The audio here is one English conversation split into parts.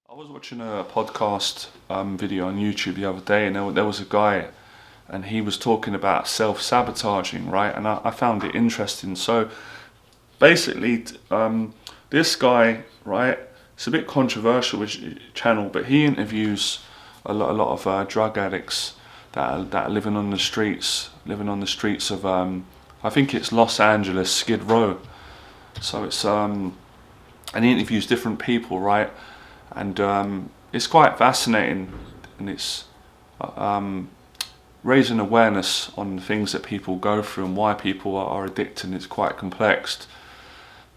I was watching a podcast video on YouTube the other day, and there was a guy, and he was talking about self-sabotaging, right? And I found it interesting. So basically, this guy, right? It's a bit controversial, which channel, but he interviews a lot of drug addicts that are living on the streets of I think it's Los Angeles, Skid Row. So it's and he interviews different people, right? And it's quite fascinating, and it's raising awareness on the things that people go through and why people are addicted. It's quite complex.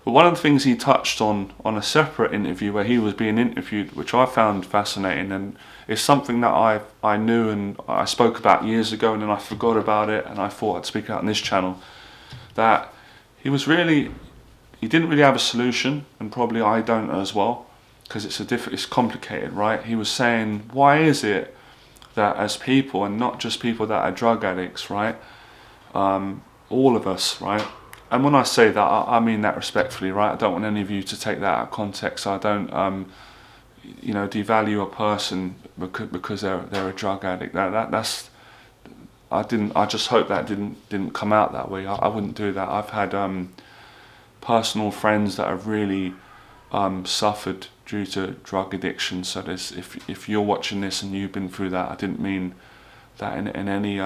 But one of the things he touched on a separate interview where he was being interviewed, which I found fascinating, and it's something that I knew and I spoke about years ago, and then I forgot about it, and I thought I'd speak out on this channel, that he didn't really have a solution, and probably I don't as well, because it's complicated, right? He was saying, why is it that as people, and not just people that are drug addicts, right? All of us, right? And when I say that, I mean that respectfully, right? I don't want any of you to take that out of context. I don't, devalue a person because they're a drug addict. That's I just hope that didn't come out that way. I wouldn't do that. I've had personal friends that have really suffered due to drug addiction. So if you're watching this and you've been through that, I didn't mean that in any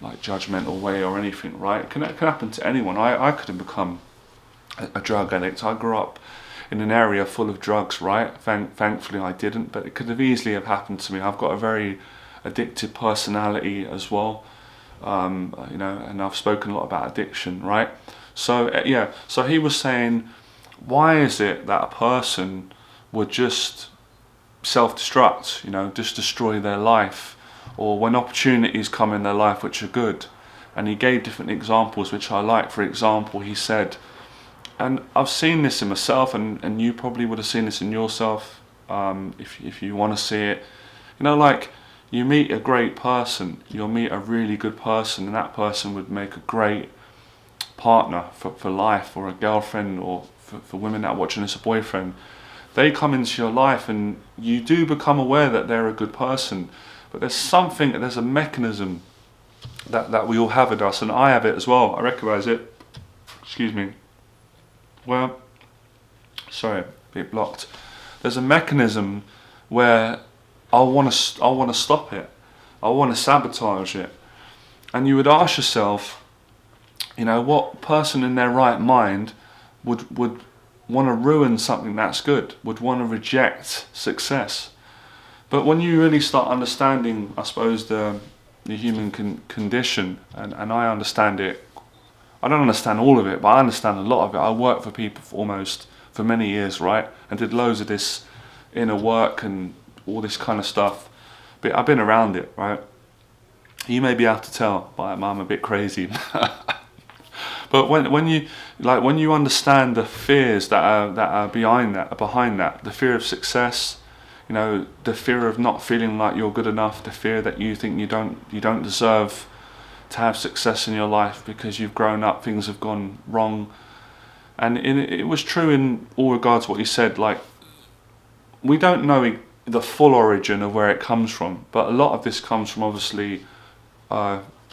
like judgmental way or anything, right? It can happen to anyone. I could have become a drug addict. I grew up in an area full of drugs, right? Thankfully I didn't, but it could have easily have happened to me. I've got a very addictive personality as well, and I've spoken a lot about addiction, right? So so he was saying, why is it that a person would just self-destruct, just destroy their life, or when opportunities come in their life which are good? And he gave different examples which I like. For example, he said, and I've seen this in myself, and you probably would have seen this in yourself, if you want to see it, like you meet a great person, you'll meet a really good person, and that person would make a great partner for life, or a girlfriend, or for women that are watching this, a boyfriend. They come into your life and you do become aware that they're a good person, but there's a mechanism that we all have in us, and I have it as well. I recognise it. Excuse me. Well, sorry, a bit blocked. There's a mechanism where I want to stop it. I want to sabotage it. And you would ask yourself, what person in their right mind would want to ruin something that's good, would want to reject success. But when you really start understanding, I suppose, the human condition, and I understand it. I don't understand all of it, but I understand a lot of it. I worked for people for many years, right? And did loads of this inner work and all this kind of stuff. But I've been around it, right? You may be able to tell, but I'm a bit crazy. But when you understand the fears that are behind that, the fear of success, the fear of not feeling like you're good enough, the fear that you think you don't deserve to have success in your life because you've grown up, things have gone wrong. And it was true in all regards what he said. Like, we don't know the full origin of where it comes from, but a lot of this comes from obviously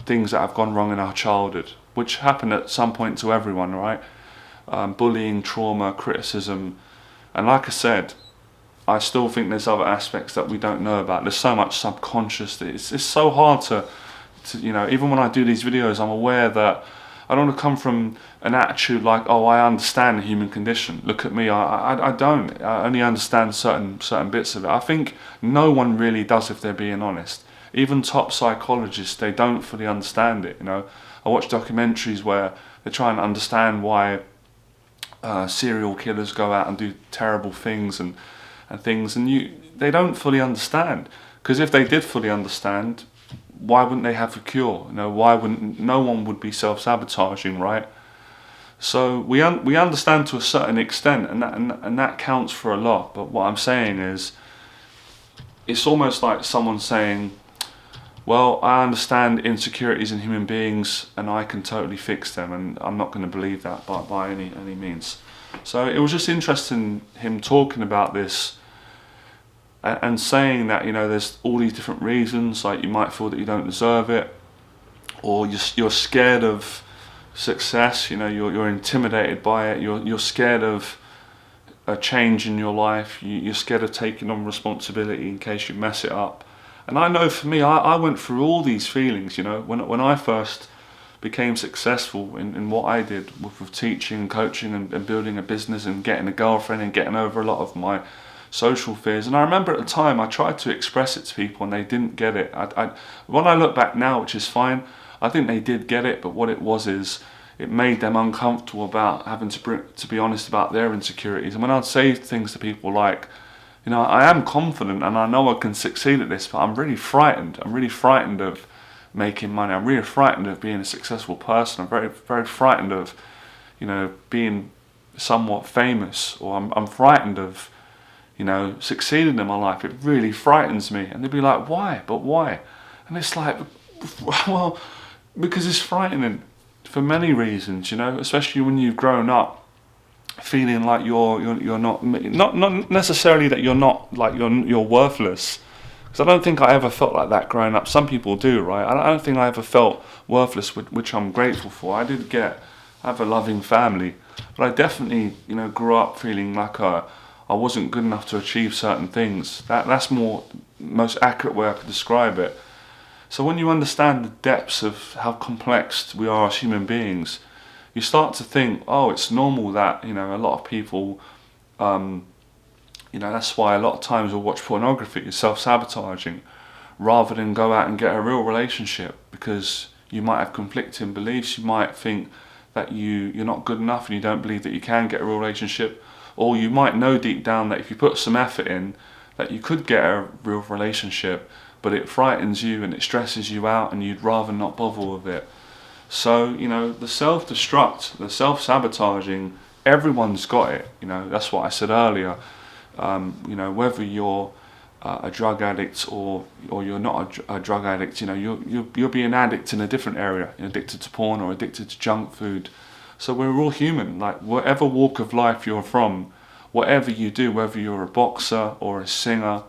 things that have gone wrong in our childhood, which happen at some point to everyone, right? Bullying, trauma, criticism, and like I said, I still think there's other aspects that we don't know about. There's so much subconscious that it's so hard to even when I do these videos, I'm aware that I don't want to come from an attitude like, oh, I understand the human condition. Look at me, I don't. I only understand certain bits of it. I think no one really does, if they're being honest. Even top psychologists, they don't fully understand it. I watch documentaries where they're trying to understand why serial killers go out and do terrible things and things, and they don't fully understand. Because if they did fully understand, why wouldn't they have a cure? Why wouldn't no one would be self-sabotaging, right? So we understand to a certain extent, and that counts for a lot. But what I'm saying is, it's almost like someone saying, well, I understand insecurities in human beings and I can totally fix them, and I'm not going to believe that by any means. So it was just interesting him talking about this and saying that, you know, there's all these different reasons, like you might feel that you don't deserve it, or you're scared of success, you know, you're intimidated by it, you're scared of a change in your life, you're scared of taking on responsibility in case you mess it up. And I know for me, I went through all these feelings, you know, when I first became successful in what I did with teaching and coaching and building a business and getting a girlfriend and getting over a lot of my social fears. And I remember at the time I tried to express it to people and they didn't get it. When I look back now, which is fine, I think they did get it, but what it was is it made them uncomfortable about having to be honest about their insecurities. And when I'd say things to people like, you know, I am confident and I know I can succeed at this, but I'm really frightened. I'm really frightened of making money. I'm really frightened of being a successful person. I'm very, very frightened of, you know, being somewhat famous, or I'm frightened of, you know, succeeding in my life. It really frightens me. And they'd be like, why? But why? And it's like, well, because it's frightening for many reasons, you know, especially when you've grown up feeling like you're not necessarily that you're not, like you're worthless. Because I don't think I ever felt like that growing up. Some people do, right? I don't think I ever felt worthless, which I'm grateful for. I have a loving family, but I definitely, you know, grew up feeling like I wasn't good enough to achieve certain things. That's most accurate way I could describe it. So when you understand the depths of how complex we are as human beings, you start to think, oh, it's normal that, you know, a lot of people, you know, that's why a lot of times we'll watch pornography, self-sabotaging, rather than go out and get a real relationship, because you might have conflicting beliefs. You might think that you're not good enough and you don't believe that you can get a real relationship, or you might know deep down that if you put some effort in, that you could get a real relationship, but it frightens you and it stresses you out and you'd rather not bother with it. So, you know, the self-destruct, the self-sabotaging, everyone's got it. You know, that's what I said earlier. You know, whether you're a drug addict or you're not a drug addict, you know, you'll be an addict in a different area. You're addicted to porn or addicted to junk food. So we're all human. Like, whatever walk of life you're from, whatever you do, whether you're a boxer or a singer,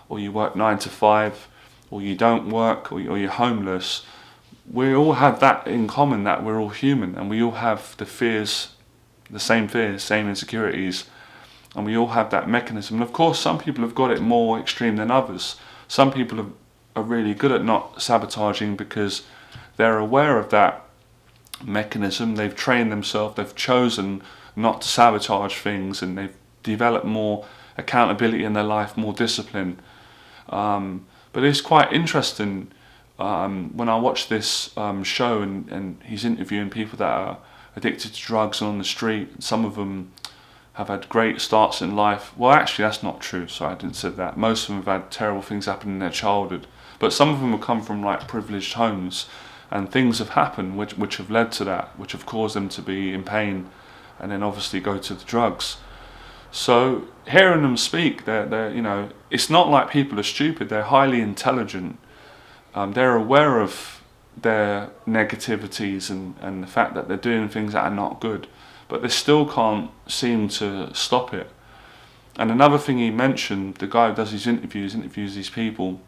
or you work 9 to 5, or you don't work, or you're homeless, we all have that in common, that we're all human, and we all have the same fears, same insecurities, and we all have that mechanism. And of course, some people have got it more extreme than others. Some people are really good at not sabotaging because they're aware of that mechanism. They've trained themselves, they've chosen not to sabotage things, and they've developed more accountability in their life, more discipline. But it's quite interesting when I watch this show and he's interviewing people that are addicted to drugs and on the street. Some of them have had great starts in life. Well, actually, that's not true, so I didn't say that. Most of them have had terrible things happen in their childhood. But some of them have come from like privileged homes, and things have happened which have led to that, which have caused them to be in pain, and then obviously go to the drugs. So hearing them speak, they're you know, it's not like people are stupid. They're highly intelligent. They're aware of their negativities and the fact that they're doing things that are not good, but they still can't seem to stop it. And another thing he mentioned, the guy who does these interviews these people,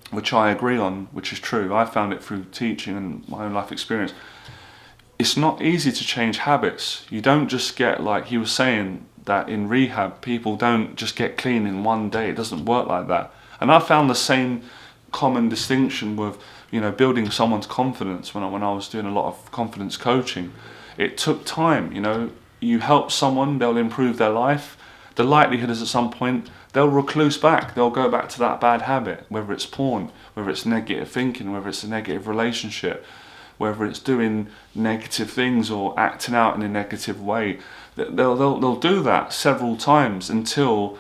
which I agree on, which is true. I found it through teaching and my own life experience. It's not easy to change habits. You don't just get, like he was saying, that in rehab people don't just get clean in one day. It doesn't work like that. And I found the same common distinction with, you know, building someone's confidence when I was doing a lot of confidence coaching. It took time. You know, you help someone, they'll improve their life. The likelihood is at some point they'll recluse back, they'll go back to that bad habit, whether it's porn, whether it's negative thinking, whether it's a negative relationship, whether it's doing negative things or acting out in a negative way. They'll do that several times until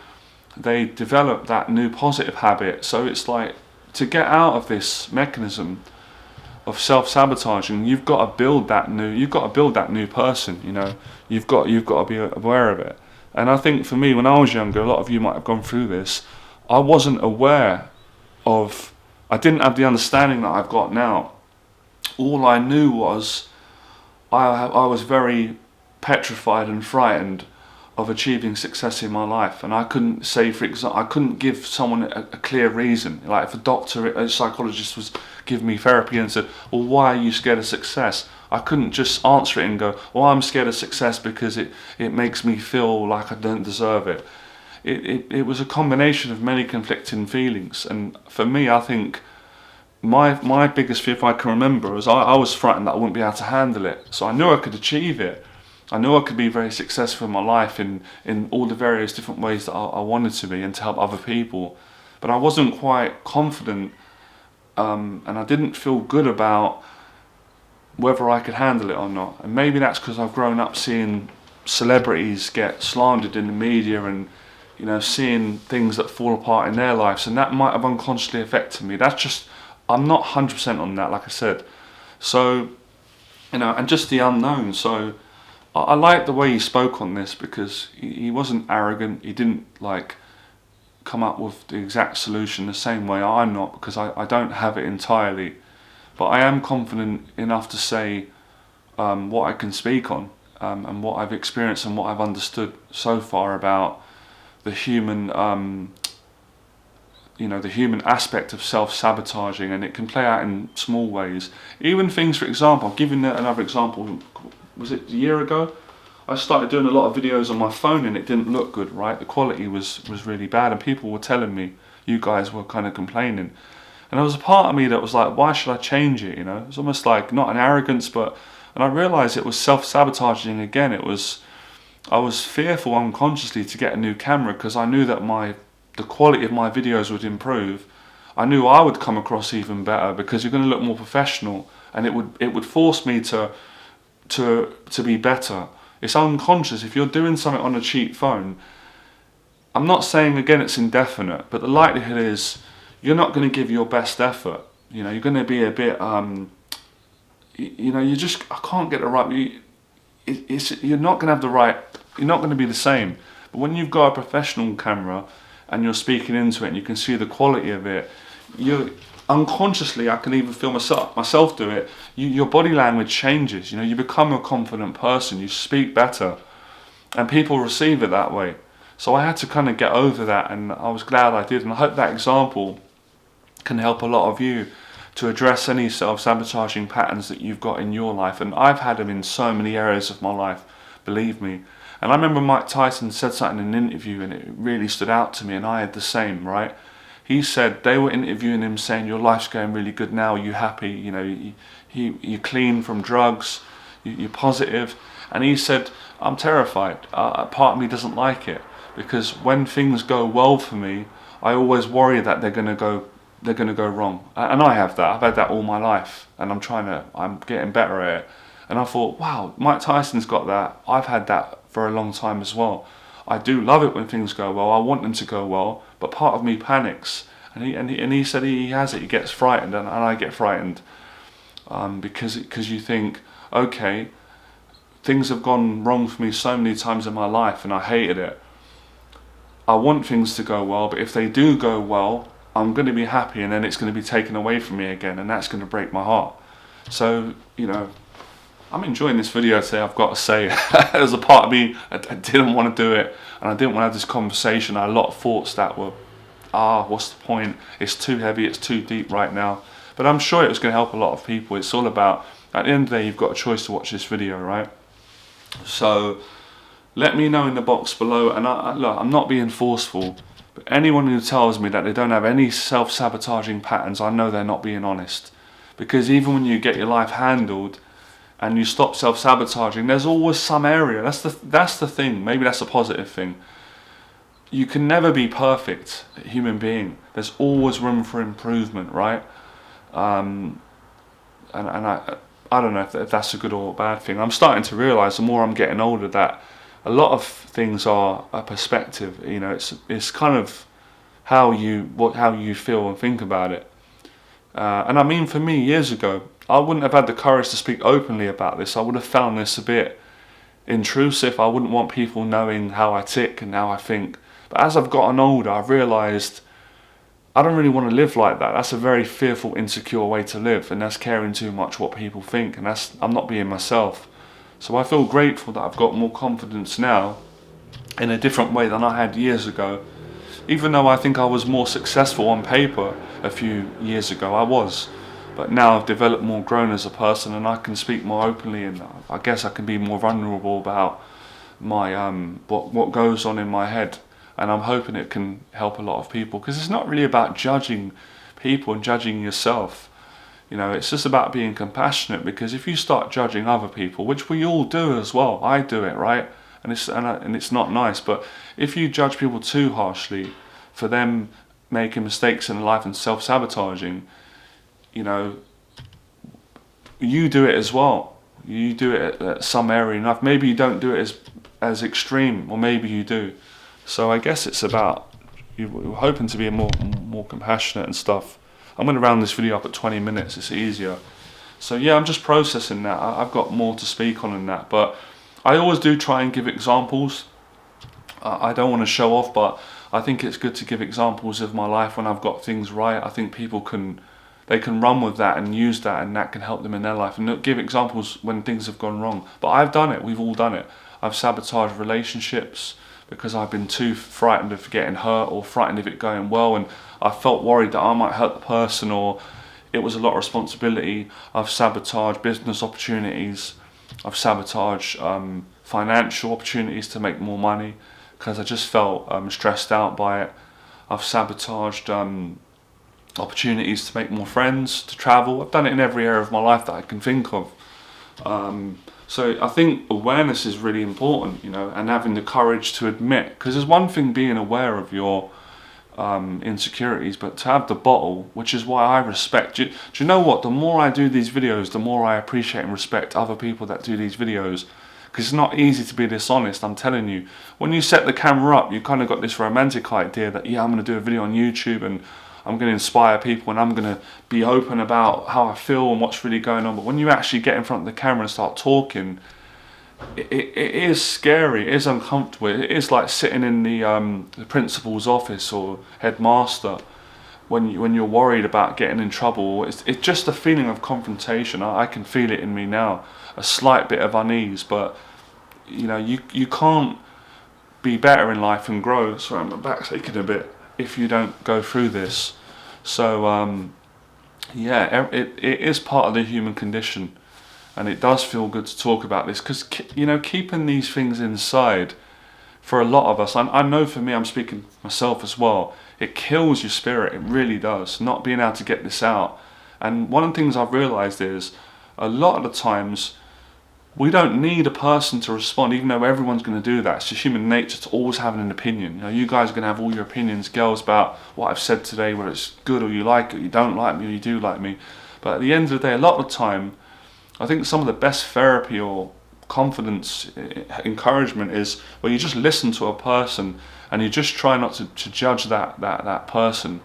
they develop that new positive habit. So it's like, to get out of this mechanism of self-sabotaging, you've got to build that new person. You know, you've got to be aware of it. And I think for me, when I was younger, a lot of you might have gone through this, I wasn't aware of I didn't have the understanding that I've got now. All I knew was I was very petrified and frightened of achieving success in my life, and I couldn't say, for example, I couldn't give someone a clear reason. Like if a doctor, a psychologist was giving me therapy and said, well, why are you scared of success? I couldn't just answer it and go, well, I'm scared of success because it makes me feel like I don't deserve it. It was a combination of many conflicting feelings, and for me, I think my biggest fear, if I can remember, was I was frightened that I wouldn't be able to handle it. So I knew I could achieve it. I knew I could be very successful in my life in all the various different ways that I wanted to be and to help other people. But I wasn't quite confident, and I didn't feel good about whether I could handle it or not. And maybe that's because I've grown up seeing celebrities get slandered in the media, and seeing things that fall apart in their lives, and that might have unconsciously affected me. That's just, I'm not 100% on that, like I said. So, and just the unknown. So I like the way he spoke on this, because he wasn't arrogant. He didn't like come up with the exact solution the same way I'm not, because I don't have it entirely. But I am confident enough to say what I can speak on, and what I've experienced and what I've understood so far about the human, the human aspect of self-sabotaging, and it can play out in small ways. Even things, for example, I'll give you another example. Was it a year ago? I started doing a lot of videos on my phone, and it didn't look good, right? The quality was really bad, and people were telling me, you guys were kind of complaining. And there was a part of me that was like, why should I change it? It was almost like, not an arrogance, and I realised it was self-sabotaging again. I was fearful unconsciously to get a new camera, because I knew that the quality of my videos would improve. I knew I would come across even better, because you're going to look more professional, and it would force me to be better. It's unconscious. If you're doing something on a cheap phone, I'm not saying again it's indefinite, but the likelihood is you're not going to give your best effort. You're going to be a bit I can't get the right. You're not going to have the right. You're not going to be the same. But when you've got a professional camera and you're speaking into it and you can see the quality of it, you unconsciously, I can even feel myself do it. Your body language changes. You become a confident person. You speak better, and people receive it that way. So I had to kind of get over that, and I was glad I did. And I hope that example can help a lot of you to address any self-sabotaging patterns that you've got in your life. And I've had them in so many areas of my life, believe me. And I remember Mike Tyson said something in an interview, and it really stood out to me, and I had the same, right? He said they were interviewing him saying, your life's going really good now, are you happy? You're clean from drugs, you're positive. And he said, I'm terrified. A part of me doesn't like it, because when things go well for me, I always worry that they're going to go wrong. And I have that. I've had that all my life, and I'm getting better at it. And I thought, wow, Mike Tyson's got that. I've had that for a long time as well. I do love it when things go well. I want them to go well, but part of me panics. And he said he has it. He gets frightened, and I get frightened because you think, okay, things have gone wrong for me so many times in my life, and I hated it. I want things to go well, but if they do go well, I'm going to be happy, and then it's going to be taken away from me again, and that's going to break my heart. So, I'm enjoying this video today, I've got to say. There's a part of me, I didn't want to do it, and I didn't want to have this conversation. I had a lot of thoughts that were, what's the point? It's too heavy, it's too deep right now. But I'm sure it was going to help a lot of people. It's all about, at the end of the day, you've got a choice to watch this video, right? So, let me know in the box below, and look, I'm not being forceful, but anyone who tells me that they don't have any self-sabotaging patterns, I know they're not being honest. Because even when you get your life handled, and you stop self-sabotaging, there's always some area. That's the thing. Maybe that's a positive thing. You can never be perfect, a human being. There's always room for improvement, right? And I don't know if that's a good or bad thing. I'm starting to realise the more I'm getting older that a lot of things are a perspective. It's kind of how you feel and think about it. And I mean, for me, years ago, I wouldn't have had the courage to speak openly about this. I would have found this a bit intrusive. I wouldn't want people knowing how I tick and how I think. But as I've gotten older, I've realised I don't really want to live like that. That's a very fearful, insecure way to live, and that's caring too much what people think, and I'm not being myself. So I feel grateful that I've got more confidence now in a different way than I had years ago. Even though I think I was more successful on paper a few years ago, I was. But now I've developed more, grown as a person, and I can speak more openly, and I guess I can be more vulnerable about my what goes on in my head. And I'm hoping it can help a lot of people, because it's not really about judging people and judging yourself. You know, it's just about being compassionate, because if you start judging other people, which we all do as well, I do it, right? And it's not nice. But if you judge people too harshly for them making mistakes in life and self-sabotaging, you know, you do it as well. You do it at some area enough. Maybe you don't do it as extreme, or maybe you do. So I guess it's about you're hoping to be more compassionate and stuff. I'm going to round this video up at 20 minutes. It's easier. So yeah, I'm just processing that. I've got more to speak on in that, but I always do try and give examples. I don't want to show off, but I think it's good to give examples of my life when I've got things right. I think people can run with that and use that, and that can help them in their life, and give examples when things have gone wrong. But I've done it. We've all done it. I've sabotaged relationships because I've been too frightened of getting hurt, or frightened of it going well, and I felt worried that I might hurt the person, or it was a lot of responsibility. I've sabotaged business opportunities. I've sabotaged financial opportunities to make more money because I just felt stressed out by it. I've sabotaged opportunities to make more friends, to travel. I've done it in every area of my life that I can think of. So I think awareness is really important, you know, and having the courage to admit, because there's one thing being aware of your insecurities, but to have the bottle, which is why I respect you. Do you know what? The more I do these videos, the more I appreciate and respect other people that do these videos, because it's not easy to be dishonest. I'm telling you, when you set the camera up, you kind of got this romantic idea that, yeah, I'm going to do a video on YouTube and I'm going to inspire people and I'm going to be open about how I feel and what's really going on. But when you actually get in front of the camera and start talking, it is scary, it is uncomfortable. It is like sitting in the principal's office or headmaster when you're worried about getting in trouble. It's just a feeling of confrontation. I can feel it in me now, a slight bit of unease. But you know, you can't be better in life and grow. Sorry, my back's aching a bit if you don't go through this. So yeah, it is part of the human condition. And it does feel good to talk about this, because, you know, keeping these things inside, for a lot of us, I know for me, I'm speaking for myself as well, it kills your spirit. It really does, not being able to get this out. And one of the things I've realised is, a lot of the times, we don't need a person to respond, even though everyone's going to do that. It's just human nature to always have an opinion. You know, you guys are going to have all your opinions, girls, about what I've said today, whether it's good or you like it, you don't like me or you do like me. But at the end of the day, a lot of the time, I think some of the best therapy or confidence encouragement is where you just listen to a person and you just try not to judge that person,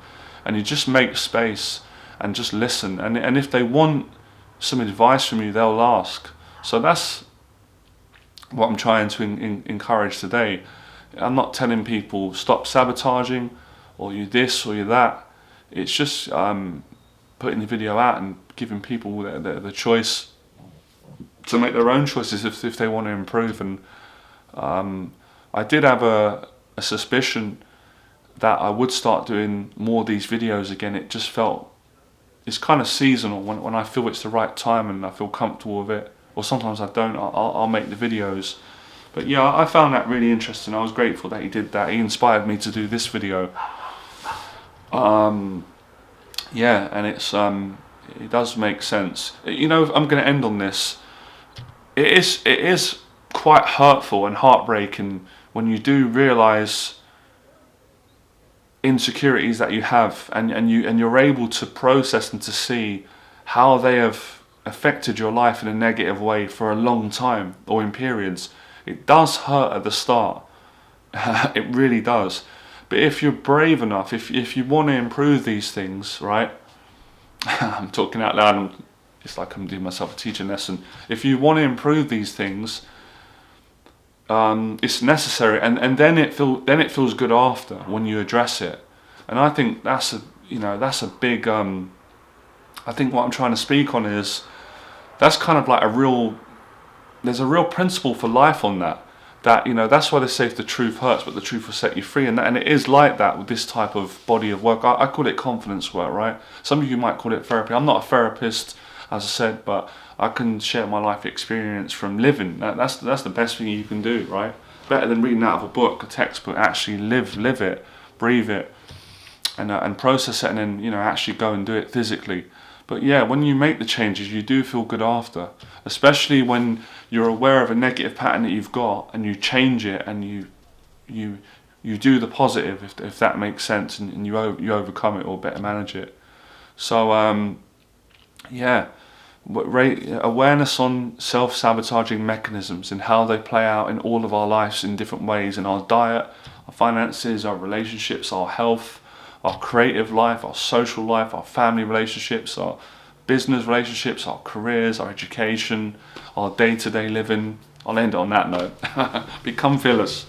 and you just make space and just listen, and if they want some advice from you, they'll ask. So that's what I'm trying to encourage today. I'm not telling people stop sabotaging or you this or you that. It's just putting the video out and giving people the choice to make their own choices if they want to improve. And I did have a suspicion that I would start doing more of these videos again. It just felt, it's kind of seasonal. When I feel it's the right time and I feel comfortable with it, or sometimes I don't, I'll make the videos. But yeah, I found that really interesting. I was grateful that he did that. He inspired me to do this video. Yeah, and it does make sense. You know, I'm going to end on this. It is quite hurtful and heartbreaking when you do realise insecurities that you have, and you're able to process and to see how they have affected your life in a negative way for a long time or in periods. It does hurt at the start. It really does. But if you're brave enough, if you want to improve these things, right? I'm talking out loud. It's like I'm doing myself a teaching lesson. If you want to improve these things, it's necessary, and then it feels good after when you address it. And I think that's that's a big, I think what I'm trying to speak on is, that's kind of like there's a real principle for life on that. That, that's why they say if the truth hurts, but the truth will set you free. And it is like that with this type of body of work. I call it confidence work, right? Some of you might call it therapy. I'm not a therapist, as I said, but I can share my life experience from living. That's the best thing you can do, right? Better than reading out of a book, a textbook. Actually live it, breathe it, and process it, and then actually go and do it physically. But yeah, when you make the changes, you do feel good after, especially when you're aware of a negative pattern that you've got and you change it, and you do the positive, if that makes sense, and you overcome it or better manage it. So yeah, awareness on self-sabotaging mechanisms and how they play out in all of our lives in different ways, in our diet, our finances, our relationships, our health, our creative life, our social life, our family relationships, our business relationships, our careers, our education, our day-to-day living. I'll end on that note. Become fearless.